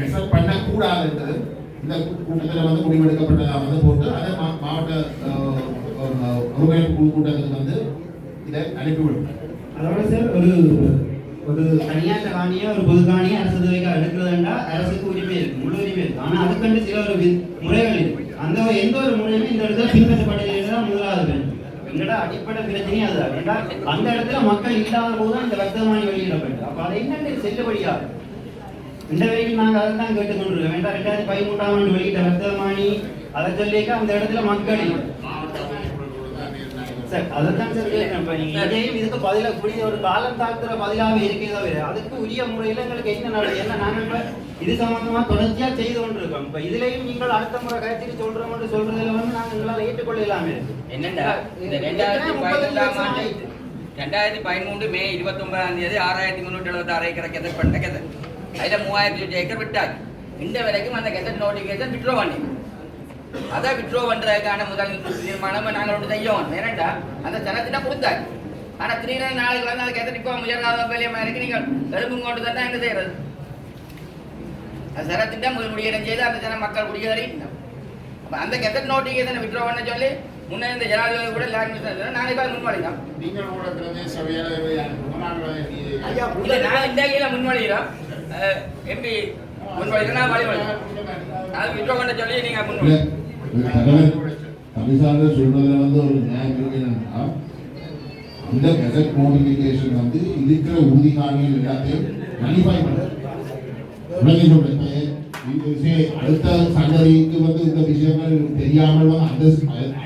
ரிசல்ட் பண்ணக்கூடாதுன்றது இந்த கூட்டத்தில் வந்து முடிவெடுக்கப்பட்டதாக வந்து போட்டு அதை மாவட்ட ஒருங்கிணைப்பு குழு கூட்டத்துக்கு வந்து இதை அனுப்பிவிடும். அதோட சார் ஒரு தனியார் காணியை ஒரு பொது காணியை அரசு துறைக்கு எடுக்கிறதுண்டா அரசுக்கு உரிமை இருக்கு, முழு உரிமை இருக்கு. ஆனால் அதுக்கண்டு சில ஒரு முறைகள் இருக்கு. அந்த எந்த ஒரு முறையுமே இந்த இடத்துல பின்பற்றப்பட்டது தான் முதலாவது பிரச்சனை. எங்களோட அடிப்படை பிரச்சனையே அதுதான். ஏன்னா அந்த இடத்துல மக்கள் இல்லாத போதுதான் இந்த வர்த்தமானி வெளியிடப்பட்டது. அப்போ அதை என்னென்ன செல்லுபடியாகும் இந்த வரைக்கும் நாங்கள் அதை தான் கேட்டுக்கொண்டிருக்கோம். வேண்டாம் 2013ஆம் ஆண்டு வெளியிட்ட வர்த்தமானி அதை சொல்லிக்க அந்த இடத்துல மக்கள் சார் அதைத்தான் சார் கேட்கிறேன். இதுக்கு பதிலாக கூடிய ஒரு காலம் தாக்குற பதிலாக இருக்கே தவிர அதுக்கு உரிய முறையில் எங்களுக்கு என்ன நடக்குது என்ன நாங்கள் இப்போ இது சம்பந்தமா தொடர்ச்சியா செய்து கொண்டிருக்கோம். இப்போ இதுலயும் நீங்கள் அடுத்த முறை கருத்துக்கு சொல்றோம்னு சொல்றதுல வந்து நாங்கள் எங்களால் ஏற்றுக்கொள்ளலாமே. என்னண்டா இந்த 2013 மே 29ஆம் தேதி 6376 ஏக்கரை கெதர் பண்ண கெதர் அதில் 3008 ஏக்கர் விட்டாச்சு. இந்த வரைக்கும் அந்த கெசட் நோட்டிஃபிகேஷன் விட்ரோ பண்ணி அதை விட்ரோ பண்ணுறதுக்கான முதல் தீர்மானம் நாங்கள் ஒன்று செய்யணும். ஏனெண்டா அந்த சனத்திட்ட கொடுத்தாரு. ஆனால் திடீர்னு நாளைக்கு வந்து அந்த கெசட் இப்போ முயற்காத வேலையமாக இருக்கு, நீங்கள் எலும்பு கொண்டு தான் என்ன செய்யறது? அந்த சனத்திட்ட முடியடம் செய்து அந்த ஜன மக்கள் குடியேறிட்டோம். அப்போ அந்த கெசட் நோட்டிஃபிகேஷனை விட்ரோ பண்ண சொல்லி முன்னே இந்த ஜனாதிபதி கூட லேண்ட் மினிஸ்டர் நாங்கள் இப்போ முன்வழிதான். நீங்கள் கூட பிரதேச வேலை இல்லை நாங்கள் இந்த கையில் முன்வழிகிறோம். எப்படி முன்வழிகிறோம்? நான் வழிவழிகிறோம். அது விட்ரோ பண்ண சொல்லி நீங்கள் முன்வழி தமிழ்நாடு சொல்றதுல வந்து ஒரு நியாயம் இருக்குன்னா இந்த கெசட் நோட்டிபிகேஷன் வந்து இருக்கிற உறுதிகாணிகள் எல்லாத்தையும் நலிஃபை பண்ணுறது. அடுத்த சங்கதிக்கு வந்து இந்த விஷயங்கள் தெரியாமல் வந்து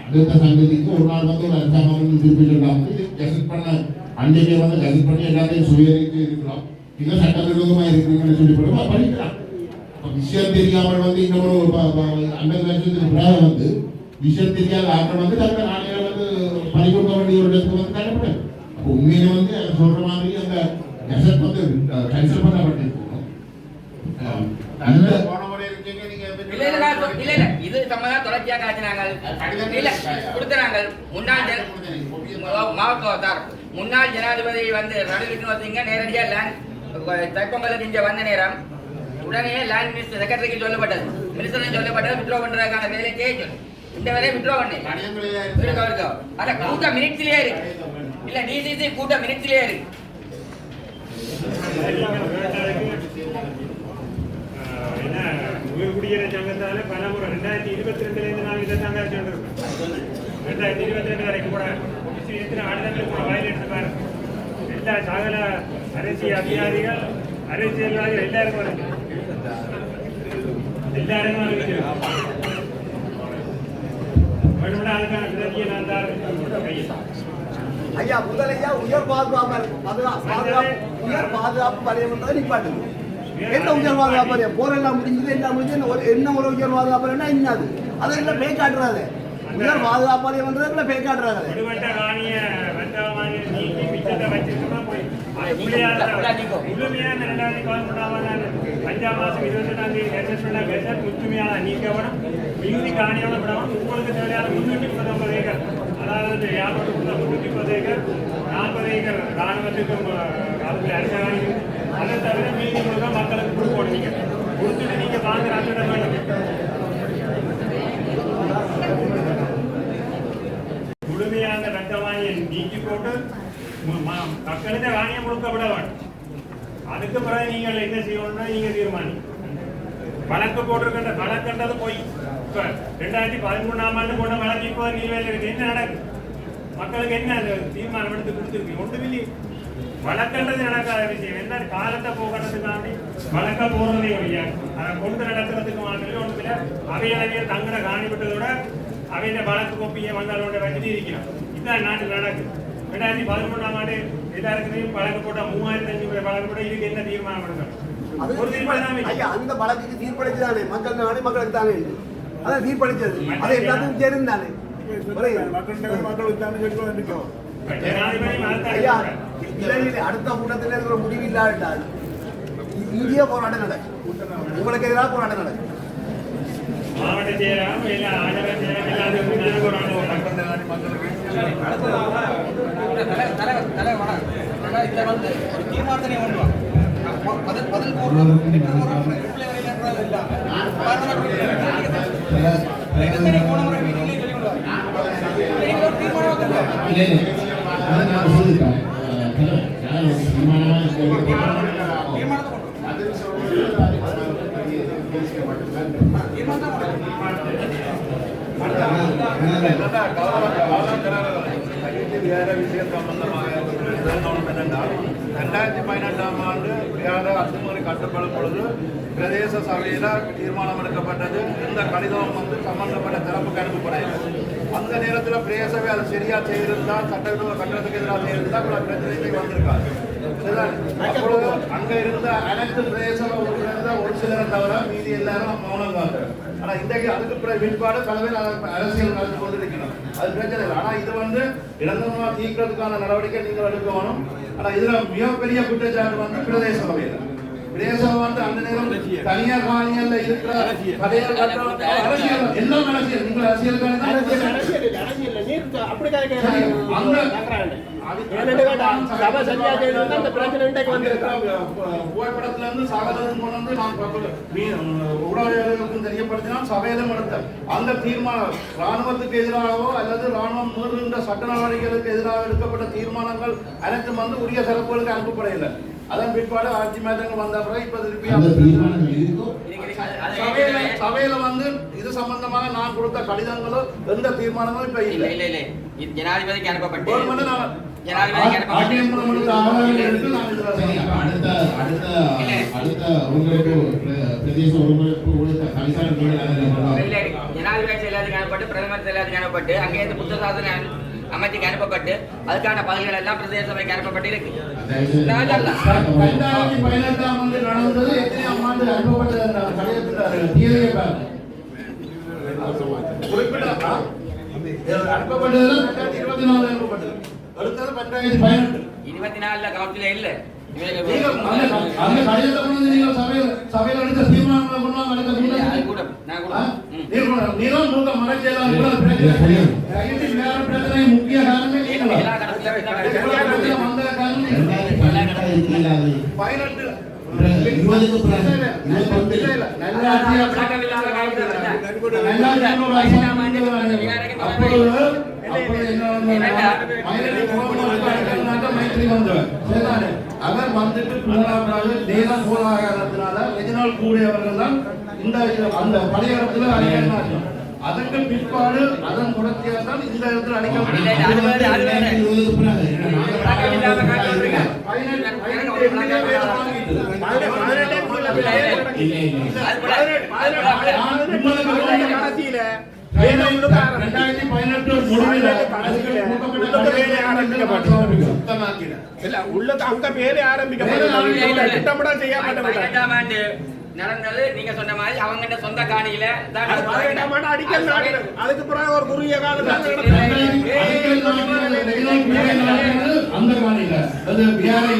அடுத்த சங்கதிக்கு ஒரு நாள் வந்து ஒரு அரசாங்கம் வந்து திருப்பி சொல்லலாம் கெசட் பண்ண அன்றைக்கே வந்து கெசட் பண்ணி எல்லாத்தையும் சுயரித்து இருக்கலாம். இல்லை சட்டவிரோதமாக இருக்குன்னு சொல்லி போட்டு படிக்கலாம். விஷயம் தெரியாமல் வந்து இன்னொரு 50 வருஷத்துக்கு பிறகு வந்து விஷயம் தெரியாத ஆட்கள் வந்து தங்க நாளையில வந்து பறிகொடுக்க வேண்டிய ஒரு இடத்துக்கு வந்து தரப்படும். அப்போ உண்மையில வந்து சொல்ற மாதிரி அந்த கெசட் வந்து கேன்சல் பண்ணப்பட்டிருக்கும். இது சம்பந்தம் தொடர்ச்சியாக காட்டினாங்க. இல்ல கொடுத்தாங்க. முன்னாள் ஜனாதிபதி வந்து ரணில் விக்ரமசிங்க நேரடியாக லேண்ட் தைப்பொங்கலுக்கு இங்கே வந்த நேரம் உடனே லேண்ட் மினிஸ்டர் செக்ரட்டரிக்கு சொல்லப்பட்டது, மினிஸ்டர் சொல்லப்பட்டது விட்ரோ பண்றதுக்கான வேலையை செய்ய சொல்லி இந்த வேலையை விட்ரோ பண்ணேன். அத கூட்ட மினிட்ஸ்லயே இருக்கு. இல்ல டிசிசி கூட்ட மினிட்ஸ்லயே இருக்கு. உயர்குடியேற சங்கத்தால பலமுறை 2022 நாங்கள் இதை தாங்க சொல்லிருக்கோம். 2022 வரைக்கும் கூட எத்தனை ஆளுநர்கள் கூட வாயில் எடுத்து பாருங்க. எல்லா சகல அரசியல் அதிகாரிகள் அரசியல்வாதிகள் எல்லாருக்கும் வருது. எல்லாருக்கும் அதுக்கான பிரதியை நான் தான் ஐயா முதலையா உயர் பாதுகாப்பு பணியமன்றதை நிப்பாட்டுங்க. என்ன உயர் பாதுகாப்பு போரெல்லாம் முடிஞ்சது எல்லாம் முடிஞ்சது என்ன ஒரு உயர் பாதுகாப்புன்னா என்னது அதெல்லாம் பேய் காட்டுறாரு. உயர் பாதுகாப்பு பணியமன்றதுல பேய் காட்டுறாங்க. முழுமையான 5 மாதம் 28ஆம் தேதி முழுமையான நீக்கப்படும். மிகுதி காணியோட விடவும் உங்களுக்கு தேவையான 330 ஏக்கர், அதாவது வியாபாரத்துக்கு 330 ஏக்கர், 40 ஏக்கர் ராணுவத்துக்கும் அதுக்கு அரசாங்க. அதை தவிர மீதி முழுக்க மக்களுக்கு கொடுக்கணும். நீங்க கொடுத்துட்டு நீங்க வாங்குற அந்த முழுமையான ரத்தவாணியை நீக்கி போட்டு மக்களுக்கு ராணியம் கொடுக்கப்பட வேண்டும். அதுக்கு பிறகு நீங்கள் என்ன செய்யணும்னா நீங்க தீர்மானி. வழக்கு போட்டிருக்கின்ற வழக்குன்றது போய் இப்ப 2013ஆம் ஆண்டு போன வழக்கு இப்போ நீர்வேலை இருக்கு. என்ன நடக்குது? மக்களுக்கு என்ன தீர்மானம் எடுத்து கொடுத்துருக்கு? ஒன்றுமில்லை. வழக்குன்றது நடக்காத விஷயம். என்ன காலத்தை போகிறதுக்காண்டி வழக்க போறதே இல்லையா? அதை கொண்டு நடத்துறதுக்கு மாதிரி ஒன்றுல அவையளவிய தங்கட காணி விட்டதோட அவையில வழக்கு கோப்பியை வந்தாலோட வச்சுட்டு இருக்கிறோம். இதுதான் நாட்டில் நடக்குது. 2013ஆம் ஆண்டு எல்லாருக்கும் வழக்கு போட்டா 3500 வழக்கு போட்டா இதுக்கு என்ன தீர்மானம் எடுக்கணும்? அந்த வழக்குக்கு தீர்ப்பளிச்சுதானே மக்கள் நானே மக்களுக்கு தானே அதான் தீர்ப்பளிச்சது. அதை எல்லாத்துக்கும் தெரிந்தானே மக்களுக்கு தானே சொல்லிக்கோ. அடுத்த கூட்டத்தில் இருக்கிற முடிவு இல்லாவிட்டால் இந்திய போராட்டம் நடக்கும். உங்களுக்கு எதிராக போராட்டம் நடக்கும். மாவட்ட செயலாளர் எல்லா ஆளுநர் தீர்மானத்தினை பதில் வேற விஷயம் சம்பந்தமாக 2018ஆம் ஆண்டு வியாழ அத்துமுறை கட்டப்படும் பொழுது பிரதேச சபையில் தீர்மானம் எடுக்கப்பட்டது. இந்த கடிதம் வந்து சம்பந்தப்பட்ட தரப்புக்கு அனுப்பப்படையில அந்த நேரத்தில் பிரதேச சபை அதை சரியாக செய்திருந்தால் சட்டவிரோத கட்டணத்துக்கு எதிராக செய்திருந்தால் பல பிரச்சனைகள் வந்திருக்காங்க. அப்பொழுது அங்கே இருந்த அனைத்து பிரதேச உறுப்பினர்கள் ஒரு சிலர் தவிர மீதி எல்லாரும் மௌனம் காங்க. ஆனால் இன்றைக்கு அதுக்கு பிற்பாடு தலைவர் அரசியல் நடந்து கொண்டிருக்கணும். அது பிரச்சனை இல்லை. ஆனால் இது வந்து இளந்தமா தீர்க்கிறதுக்கான நடவடிக்கை நீங்கள் எடுக்கணும். ஆனால் இதில் மிகப்பெரிய குற்றச்சாட்டு வந்து பிரதேச சபையில் பிரதேசம் வந்து அந்த நேரம் தனியார் காணிகள்ல இருக்கிற கடைகள் கட்டுறவங்க அரசியல் எல்லாம் அரசியல். நீங்கள் அரசியலுக்கான அரசியல் நீர் அப்படி புகைப்படத்துல இருந்து சகலம் கொண்டு வந்து நான் ஊடகங்களுக்கும் தெரியப்படுத்தினால் சபையிலும் எடுத்தேன். அந்த தீர்மானம் ராணுவத்துக்கு எதிராகவோ அல்லது ராணுவம் மீறுகின்ற சட்ட நடவடிக்கைகளுக்கு எதிராக எடுக்கப்பட்ட தீர்மானங்கள் அனைத்தும் வந்து உரிய தரப்புகளுக்கு அனுப்பப்படவில்லை. அதன் பிற்பாடு ஆட்சி மாற்றங்கள் வந்த பிறகு இப்ப திருப்பி சபையில வந்து இது சம்பந்தமாக நான் கொடுத்த கடிதங்களோ எந்த தீர்மானங்களும் இப்ப இல்லை. ஜனாதிபதிக்கு அனுப்பப்பட்டு பிரதமர் செயலாளருக்கு அனுப்பப்பட்டு அங்கே புத்த சாசன அமைச்சுக்கு அனுப்பப்பட்டு அதுக்கான பதில்கள் எல்லாம் பிரதேச சபைக்கு அனுப்பப்பட்டு இருக்கு. 2018ஆம் ஆண்டு நடந்தது எத்தனையாம் ஆண்டு அனுப்பப்பட்டது அனுப்பப்பட்டது 2024 அனுப்பப்பட்டது. அடுத்தது 2018 கவுன்சிலே இல்ல. அந்த கடிதத்தை கொண்டு நீங்கள் சபையில் எடுத்த தீர்மானங்களை முக்கிய காரணமே அவர் வந்துட்டு நேரம் போராடுறதுனால ரெஜினால் கூடியவர்கள் தான் இந்த அந்த படையெடுத்துல அடிக்கிறாங்க. அதற்கு பிற்பாடு அதன் தொடர்ச்சியாக தான் இந்த இடத்துல நடந்தது நீங்க சொன்ன மாதிரி அவங்க சொந்த காணியில அதுக்கு பிறகு ஒரு குறுகிய காலத்துல அந்த காணியில அது பிஆர்ஐ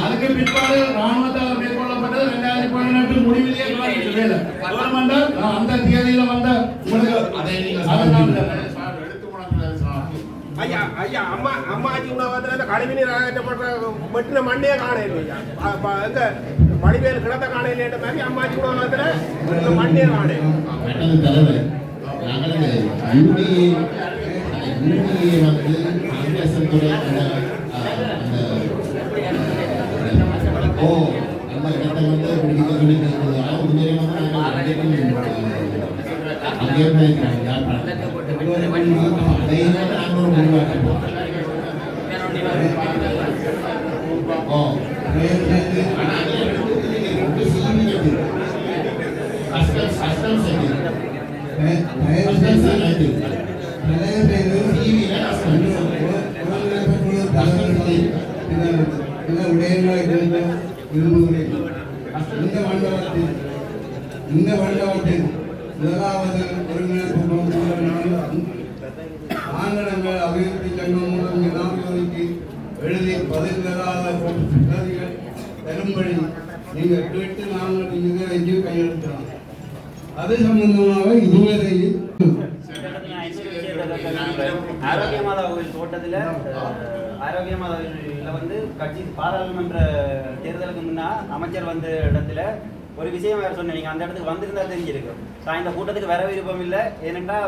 அதுக்கு பிற்பாடு ராணுவத்தால் மேற்கொள்ளப்பட்டது 2018 முடிவிலேயே வேலை அந்த தேதியில வந்த ஐயா ஐயா அம்மாஜி உணவகத்துல கழிவு நீர் அகற்றப்பட்ட வெட்டின மண்ணே காண இல்லையா வடிவேல் கிடத்த காண இல்லைன்ற மாதிரி அம்மாஜி உணவகத்துல மண்ணே காண இந்த மண்டபத்தில் முதலாவது ஒருங்கிணைப்பு ஆங்கிலங்கள் அபிவிருத்தி சங்கம் மூலம் ஜனாதிபதிக்கு எழுதி பதில் தராத பிரதிகள் தரும்படி நீங்கள் கேட்டு நாங்கள் இங்கே கையெழுத்தலாம். அது சம்பந்தமாக இதுவரையில் ஆரோக்கிய மாதா கோவில் தோட்டத்தில் ஆரோக்கிய மாதா கோவிலில் வந்து கட்சி பாராளுமன்ற தேர்தலுக்கு முன்னா அமைச்சர் வந்த இடத்துல ஒரு விஷயம் வேறு சொன்னேன். நீங்கள் அந்த இடத்துக்கு வந்திருந்தா தெரிஞ்சிருக்கு. நான் இந்த கூட்டத்துக்கு வர விருப்பம் இல்லை, ஏனென்றா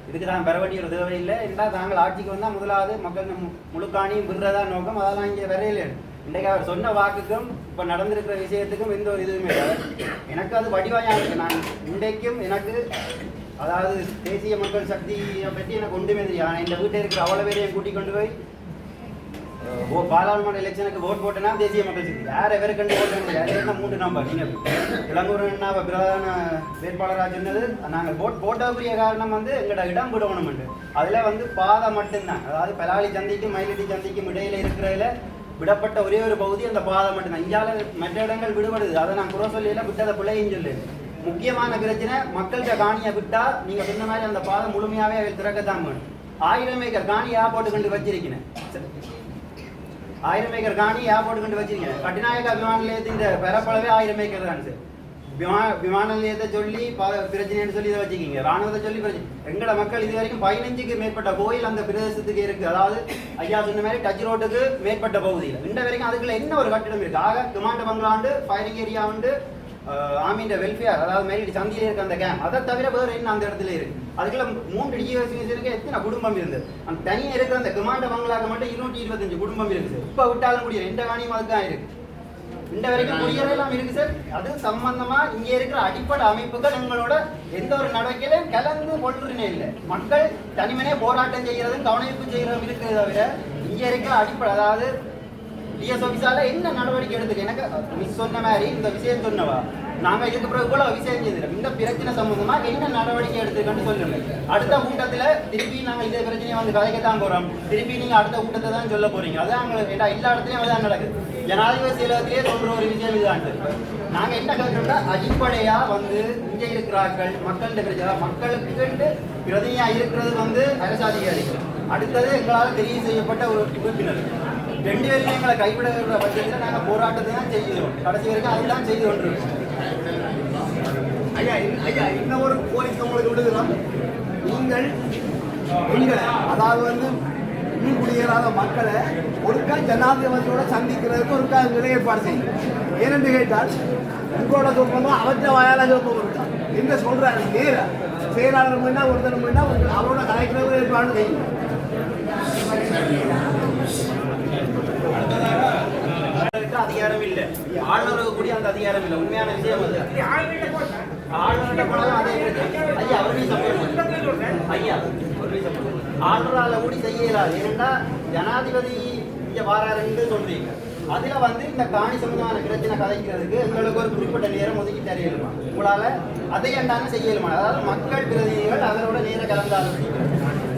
இதுக்கு தான் வர வேண்டிய ஒரு தேவை இல்லை. ஏன்னா தாங்கள் ஆட்சிக்கு வந்தால் முதலாவது மக்கள் முழுக்காணியும் விடுறதா நோக்கம், அதெல்லாம் இங்கே வரையில. இன்றைக்கு அவர் சொன்ன வாக்குக்கும் இப்போ நடந்திருக்கிற விஷயத்துக்கும் எந்த ஒரு இதுவுமே இல்லை. எனக்கு அது வடிவாயாக இருக்குது. நான் இன்றைக்கும் எனக்கு அதாவது தேசிய மக்கள் சக்தியை பற்றி எனக்கு ஒன்றுமே தெரியும். ஆனால் இந்த வீட்டில் இருக்கிற அவ்வளோ பேரையும் கூட்டிக் கொண்டு போய் பாராளுமன்ற எலெக்ஷனுக்கு ஓட் போட்டேன்னா தேசிய மக்கள் சக்தி யார் எவரை கண்டு ஓட்ட முடியாது. 3 நம்பர் நீங்கள் இளங்கூர் அண்ணாவை பிரதான வேட்பாளராக சொன்னது. நாங்கள் போட்டக்கூடிய காரணம் வந்து எங்களோட இடம் விடணும். அதில் வந்து பாதை மட்டும்தான், அதாவது பலாலி சந்திக்கும் மயிலடி சந்திக்கும் இடையில இருக்கிறதுல விடப்பட்ட ஒரே ஒரு பகுதி அந்த பாதை மட்டும்தான். இந்தியாவில் மற்ற இடங்கள் விடுபடுது. அதை நான் குறை சொல்லியில விட்டதை பிள்ளைன்னு சொல்லு. முக்கியமான பிரச்சனை மக்கள்கிட்ட காணியை விட்டா நீங்க சொன்ன மாதிரி அந்த பாதை முழுமையாவே திறக்கத்தான் வேணும். 1000 ஏக்கர் காணியா போட்டு கொண்டு வச்சிருக்கேன். 1000 ஏக்கர் காணி ஏர்போர்ட் கொண்டு வச்சிருக்கேன். கட்டுநாயக்கா விமான நிலையத்தின் பரப்பளவே 1000 ஏக்கர் தான் சார். விமான நிலையத்தை சொல்லி பிரச்சனைன்னு சொல்லி இதை வச்சுக்கிங்க, ராணுவத்தை சொல்லி பிரச்சனை. எங்களோட மக்கள் இது வரைக்கும் 15க்கு மேற்பட்ட கோயில் அந்த பிரதேசத்துக்கு இருக்கு. அதாவது ஐயா சொன்ன மாதிரி டச் ரோட்டுக்கு மேற்பட்ட பகுதியில் இந்த வரைக்கும் அதுக்குள்ள என்ன ஒரு கட்டிடம் இருக்கு. ஆக கமாண்ட பங்களாண்டு, ஃபயரிங் ஏரியா உண்டு, ஆர்மியோட வெல்ஃபேர், அதாவது மேரி சந்தியில் இருக்க அந்த கேம்ப், அதை தவிர வேறு என்ன அந்த இடத்துல இருக்கு. அதுக்குள்ள 3 டிஎஸ்சிஸ் இருக்கு. எத்தனை குடும்பம் இருந்து அந்த தனியாக இருக்கிற அந்த கமாண்ட பங்களாக மட்டும் 225 குடும்பம் இருக்குது. இப்போ விட்டாலும் முடியும், எந்த காணியும் அதுதான் இருக்கு. இந்த வரைக்கும் குடியேறலாம் இருக்கு சார். அது சம்பந்தமா இங்க இருக்கிற அடிப்படை அமைப்புகள் எங்களோட எந்த ஒரு நடவடிக்கையிலும் கலந்து கொள்ளுறனே இல்லை. மக்கள் தனிமனே போராட்டம் செய்யறதும் கவனிப்பு செய்யறதும் இருக்கிறத தவிர இங்க இருக்கிற அடிப்படை, அதாவது டிஎஸ் ஆஃபீஸால என்ன நடவடிக்கை எடுத்துக்கு எனக்கு மிஸ் சொன்ன மாதிரி இந்த விஷயம் சொன்னவா நாங்க இதுக்கு பிறகு கூட விஷயம் செய்திடும். இந்த பிரச்சனை சம்பந்தமா என்ன நடவடிக்கை எடுத்துக்கன்னு சொல்லுங்க. அடுத்த கூட்டத்துல திருப்பி நாங்க இதே பிரச்சனையை வந்து கதைக்கத்தான் போறோம். திருப்பி நீங்க அடுத்த கூட்டத்தை தான் சொல்ல போறீங்க. அதான் எல்லா இடத்துலயும் அதான் நடக்குது. ஜனாதிபதி செயலகத்திலேயே சொல்ற ஒரு விஷயம் இதுதான். நாங்க என்ன கேட்கிறோம்னா அடிப்படையா வந்து இங்க இருக்கிறார்கள் மக்கள்கிட்ட பிரச்சனை, மக்களுக்கு பிரதியா இருக்கிறது வந்து அரசு அதிகாரிகள். அடுத்தது எங்களால் தெரிவு செய்யப்பட்ட ஒரு உறுப்பினர். 2 பேருமே எங்களை கைவிடுகிற பட்சத்தில் நாங்கள் போராட்டத்தை தான் செய்கிறோம். கடைசி வரைக்கும் அதுதான் செய்து கொண்டிருக்கோம். ஐயா இன்னும் ஒரு கோரிக்கை உங்களுக்கு விடுகிறோம். நீங்கள் அதாவது வந்து இன்னும் குடியேறாத மக்களை ஒருக்கா ஜனாதிபதியோட சந்திக்கிறதுக்கு ஒருக்கா ஏற்பாடு செய்யும். ஏனென்று கேட்டால் உங்களோட சொல்றோம் அவற்றை வாயால சொல்பம் இருக்கா என்ன சொல்றாரு நேர செயலாளர் முன்னா ஒருத்தர் முன்னா அவரோட கலைக்கிறது ஏற்பாடு செய்யும். அதிகாரம் இல்லை, ஆளுநருக்கு கூடிய அந்த அதிகாரம் இல்லை. உண்மையான விஷயம் அது. ஆளுநர்கிட்ட போனாலும் அதே ஐயா அவரையும் சப்போர்ட் ஐயா அவரையும் சப்போர்ட் ஆளுநரால கூடி செய்யலாது. ஏன்னா ஜனாதிபதி இங்க வாராருன்னு சொல்றீங்க. அதுல வந்து இந்த காணி சம்பந்தமான பிரச்சனை கதைக்கிறதுக்கு எங்களுக்கு ஒரு குறிப்பிட்ட நேரம் ஒதுக்கி தரையிலுமா உங்களால அதை ஏண்டான செய்யலுமா. அதாவது மக்கள் பிரதிநிதிகள் அதனோட நேர கலந்தாலும்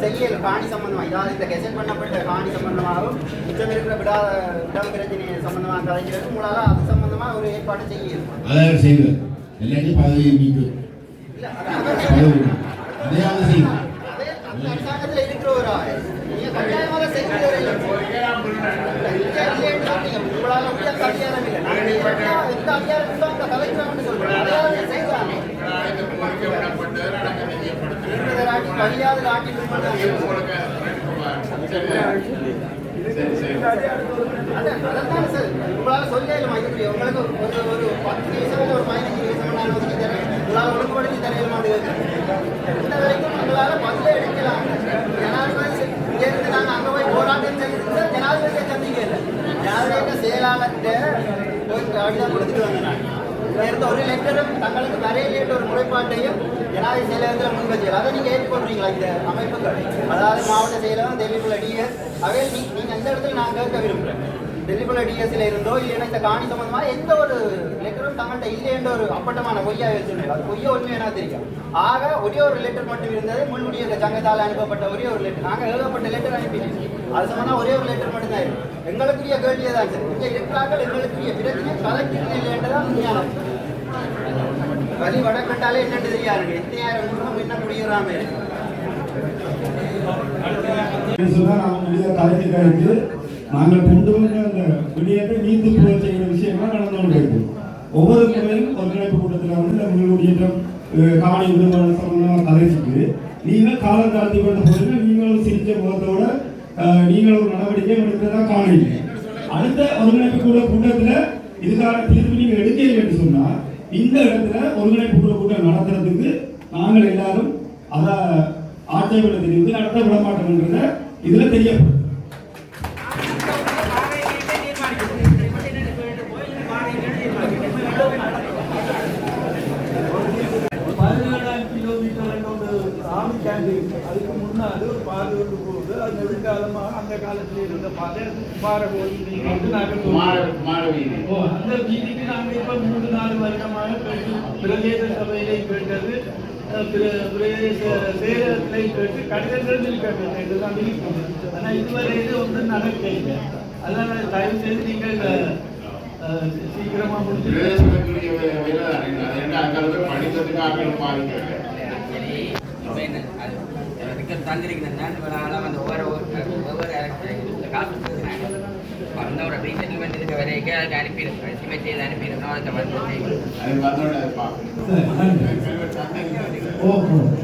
செய்யல காணி சம்பந்தமா, இதாவது இந்த கெசட் பண்ணப்பட்ட காணி சம்பந்தமாகவும் மிச்சம் இருக்கிற இடம் பிரச்சனை சம்பந்தமாக கதைக்கிறது உங்களால அது சம்பந்தமா ஒரு ஏற்பாடு செய்யணும். அதாவது செய்வது எல்லாத்தையும் பதவியை நீக்கும். அந்த அரசாங்கத்தில் இருக்கிற ஒரு நீங்க கட்டாயமாக செய்கிறீர்கள். உங்களால முடிய அதிகாரம் இல்லை. நாங்கள் எந்த அதிகாரம் இல்லை அந்த கலைக்கிறோம்னு சொல்றோம். அதாவது செய்யலாம் மரியாதை காட்டி அதான் சார் உங்களால சொல்லலுமா இது உங்களுக்கு ஒரு 10 நிமிஷம் ஒரு 15 நிமிஷம் நான் ஒதுக்கி தரேன். உங்களால் ஒழுங்குபடுத்தி தரையிலுமா இந்த வரைக்கும் உங்களால பதிலே எடுக்கலாம். ஜனாதிபதி இங்கிருந்து நாங்கள் அங்கே போய் போராட்டம் செய்து ஜனாதிபதியை சந்திக்க இல்லை. ஜனாதிபதி செயலாளர்கிட்ட போய் கடிதம் கொடுத்துட்டு வந்தேன். நேரத்தை ஒரு லெட்டரும் தங்களுக்கு வரையிலேட்டு ஒரு முறைப்பாட்டையும் ஜனாதிபதி செயலகத்தில் முன்வச்சு அதை நீங்கள் ஏற்றுக்கொள்றீங்களா? இந்த அமைப்புகள் அதாவது மாவட்ட செயலகம், டெல்லிக்குள்ள டிஎஸ் அவை நீங்கள் அந்த இடத்துல நான் கேட்க விரும்புகிறேன். டெல்லிக்குள்ள டிஎஸ்ல இருந்தோ இல்லைன்னா இந்த காணி சம்பந்தமாக எந்த ஒரு லெட்டரும் தங்கள்கிட்ட இல்லைன்ற ஒரு அப்பட்டமான பொய்யா வச்சுருந்தேன். அது பொய்யா உண்மையா தெரியும். ஆக ஒரே ஒரு லெட்டர் மட்டும் இருந்தது. முன்முடிய சங்கத்தால் அனுப்பப்பட்ட ஒரே ஒரு லெட்டர். நாங்கள் ஏகப்பட்ட லெட்டர் அனுப்பினேன். அது சம்பந்தமாக ஒரே ஒரு லெட்டர் மட்டும்தான் இருக்கு. எங்களுக்குரிய கேள்வியே தான் சார். இங்கே இருக்கிறார்கள் எங்களுக்குரிய பிரச்சனை கலெக்டர் இல்லைன்றதான் உண்மையான வழி வடக்கட்டாலே என்னன்னு தெரியாது. 8000 குடும்பம் என்ன குடியேறாம நாங்கள் கொண்டு வந்த அந்த விடயத்தை நீந்து போக செய்கிற விஷயங்கள் நடந்து கொண்டிருக்கு. ஒவ்வொரு முறையும் ஒருங்கிணைப்பு கூட்டத்தில் வந்து உங்களுடைய காணி விடுதலை சம்பந்தமாக கதைச்சிட்டு நீங்கள் காலம் தாழ்த்தி கொண்ட போது நீங்களும் சிரிச்ச முகத்தோட நீங்கள் ஒரு நடவடிக்கை எடுக்கிறதா காணீங்க. அடுத்த ஒருங்கிணைப்பு கூட்டத்தில் இதுக்கான தீர்வு நீங்கள் எடுக்கவில்லை என்று சொன்னால் இந்த இடத்துல ஒருங்கிணைப்பு கூட்டம் நடத்துறதுக்கு நாங்கள் எல்லாரும் அதை ஆட்சேபனை தெரிவித்து நடத்த விட மாட்டோம்ன்றத இதில் தெரியப்படும். அதுக்கு முன்னாடி ஒரு பாதை கொண்டு போகுது. அது நெடுங்காலமாக அந்த காலத்தில் இருந்த பாதை பாறை போட்டு நாங்கள் அந்த வீதிக்கு நாங்கள் இப்போ 3-4 வருடமாக கேட்டு பிரதேச சபையிலே கேட்டது, பிரதேச செயலகத்திலே கேட்டு கடிதங்கள் இருக்காங்க இதுதான் இருக்கும். ஆனால் இதுவரையில ஒன்றும் நடக்கல. அதனால் தயவு செய்து நீங்கள் சீக்கிரமாக முடிச்சு தந்திருக்கிறேன். அந்த ஒவ்வொரு காசு வந்தோட ரீசெட்டில்மெண்ட் இருக்க வரைக்கும் அதுக்கு அனுப்பிடும் எஸ்டிமேட் செய்து அனுப்பிடும் அதை வந்து அது வந்தோட பார்க்கணும் ஓ